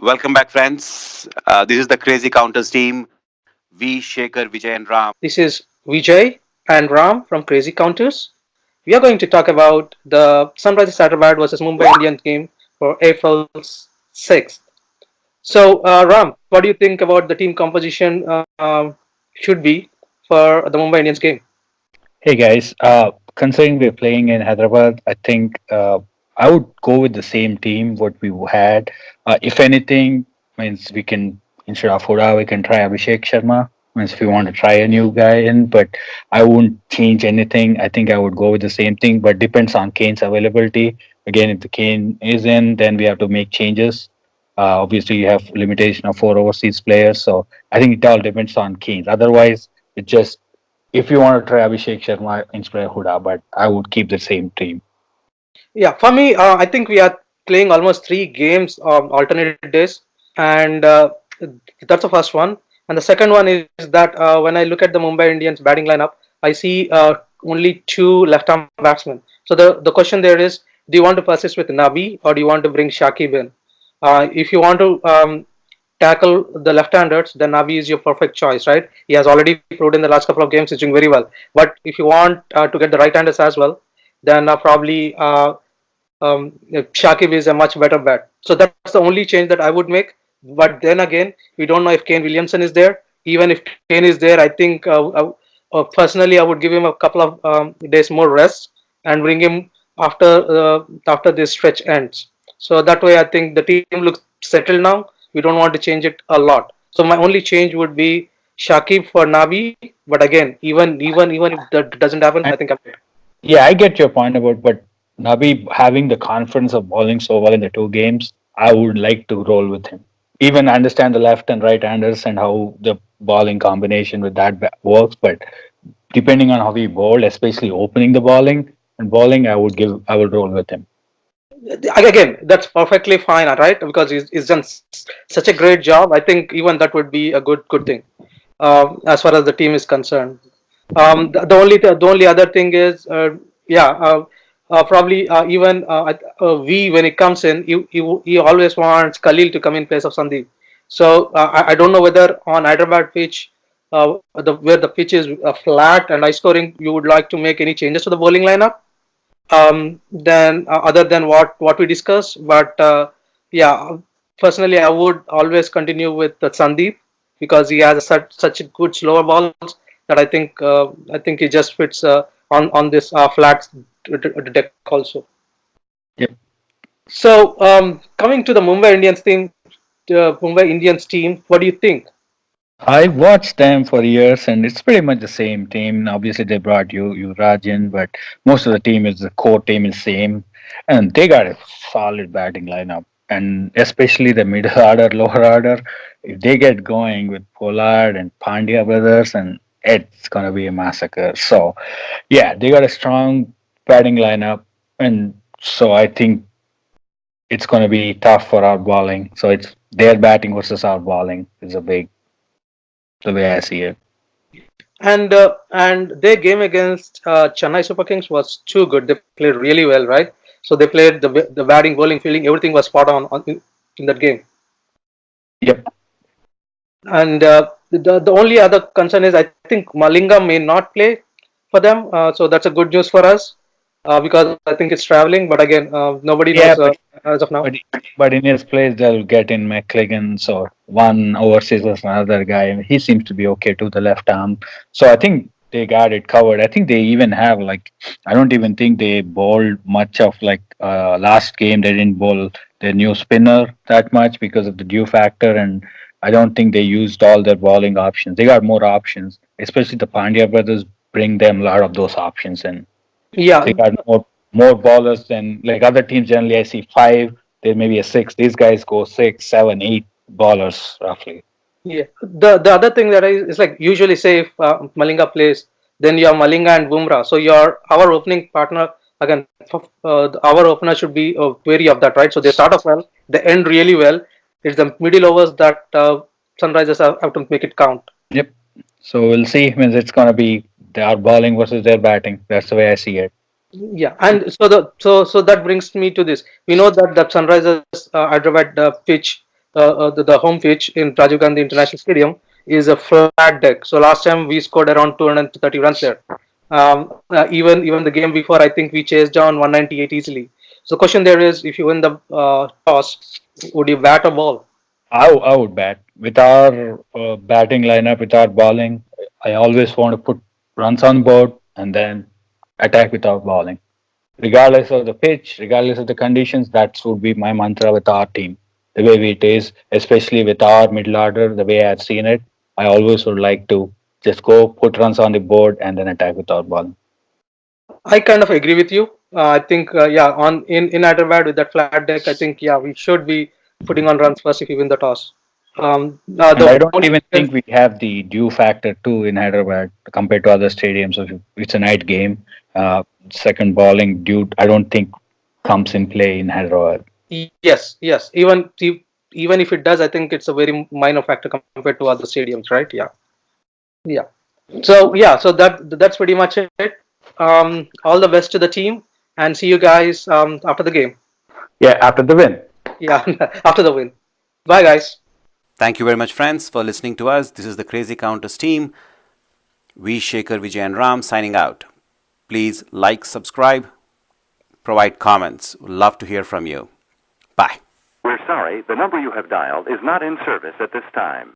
Welcome back, friends. This is the Crazy Counters team. V, Shekhar, Vijay, and Ram. This is Vijay and Ram from Crazy Counters. We are going to talk about the Sunrisers Hyderabad versus Mumbai Indians game for April 6th. So, Ram, what do you think about the team composition should be for the Mumbai Indians game? Hey guys, considering we're playing in Hyderabad, I think I would go with the same team what we had. If anything, means we can instead of Huda, we can try Abhishek Sharma. Means if we want to try a new guy in, but I wouldn't change anything. I think I would go with the same thing, but depends on Kane's availability. Again, if the Kane is in, then we have to make changes. Obviously, you have limitation of 4 overseas players, so I think it all depends on Kane. Otherwise, it just if you want to try Abhishek Sharma, inspire Huda, but I would keep the same team. Yeah, for me, I think we are playing almost three games on alternate days, and that's the first one. And the second one is that when I look at the Mumbai Indians batting lineup, I see only two left-arm batsmen. So the question there is, do you want to persist with Nabi or do you want to bring Shakib in? If you want to tackle the left-handers, then Nabi is your perfect choice, right? He has already proved in the last couple of games he's doing very well. But if you want to get the right-handers as well, then probably Shakib is a much better bet. So that's the only change that I would make. But then again, we don't know if Kane Williamson is there. Even if Kane is there, I think personally I would give him a couple of days more rest and bring him after this stretch ends. So that way, I think the team looks settled now. We don't want to change it a lot. So my only change would be Shakib for Nabi. But again, even if that doesn't happen, I And think I'm yeah, I get your point about, but Nabi having the confidence of bowling so well in the 2 games, I would like to roll with him. Even understand the left and right handers and how the bowling combination with that works, but depending on how he bowled, especially opening the bowling and bowling, I would roll with him. again, that's perfectly fine, right? Because he's done such a great job. I think even that would be a good thing as far as the team is concerned. The only other thing is, yeah, probably even V when it comes in, he always wants Khalil to come in place of Sandeep. So I don't know whether on Hyderabad pitch, where the pitch is flat and high scoring, you would like to make any changes to the bowling lineup then other than what we discussed. But yeah, personally, I would always continue with Sandeep because he has such a good slower balls that I think he just fits on this flat deck also. Yep. So coming to the Mumbai Indians team, what do you think? I watched them for years, and it's pretty much the same team. Obviously, they brought you Rajan, but most of the team is the core team is same, and they got a solid batting lineup, and especially the middle order, lower order. If they get going with Pollard and Pandya brothers, and it's gonna be a massacre. So, yeah, they got a strong batting lineup, and so I think it's gonna be tough for our bowling. So it's their batting versus our bowling is a big the way I see it. And their game against Chennai Super Kings was too good. They played really well, right? So they played the batting, bowling, fielding, everything was spot on in that game. Yep. And the only other concern is I think Malinga may not play for them. So that's a good news for us because I think it's traveling. But again, nobody Yeah, knows as of now. but but in his place they'll get in McLegans or one overseas or another guy. He seems to be okay to the left arm. So I think they got it covered. I think they even have like I don't even think they bowled much of like last game they didn't bowl their new spinner that much because of the dew factor and I don't think they used all their bowling options. They got more options, especially the Pandya brothers bring them a lot of those options in. Yeah, They got more ballers than like other teams. Generally, I see five. There may be a six. These guys go six, seven, eight ballers roughly. yeah. The other thing that is like usually say if Malinga plays, then you have Malinga and Bumrah. So your our opening partner again, our opener should be wary of that, right? So they start off well, they end really well. It's the middle overs that Sunrisers have to make it count. Yep. So we'll see. Means it's gonna be our bowling versus their batting. That's the way I see it. Yeah, and so that brings me to this. We know that the Sunrisers Hyderabad pitch the home pitch in Rajiv Gandhi International Stadium is a flat deck. So last time we scored around 230 runs there. Even the game before, I think we chased down 198 easily. So the question there is, if you win the toss, would you bat or ball? I would bat. With our batting lineup, with our bowling, I always want to put runs on board and then attack with our bowling. Regardless of the pitch, regardless of the conditions, that would be my mantra with our team. The way it is, especially with our middle order, the way I've seen it, I always would like to just go put runs on the board and then attack with our bowling. I kind of agree with you. I think yeah, on in Hyderabad with that flat deck, I think yeah we should be putting on runs first if we win the toss. And I The don't only even think we have the due factor too in Hyderabad compared to other stadiums. So if it's a night game. Second bowling due, I don't think comes in play in Hyderabad. yes, even if it does, I think it's a very minor factor compared to other stadiums, right? Yeah. So that's pretty much it. All the best to the team, and see you guys after the game. Yeah, after the win. Yeah, after the win. Bye, guys. Thank you very much, friends, for listening to us. This is the Crazy Counters team. V. Shekhar, Vijay, and Ram signing out. Please like, subscribe, provide comments. We'd love to hear from you. Bye. We're sorry, the number you have dialed is not in service at this time.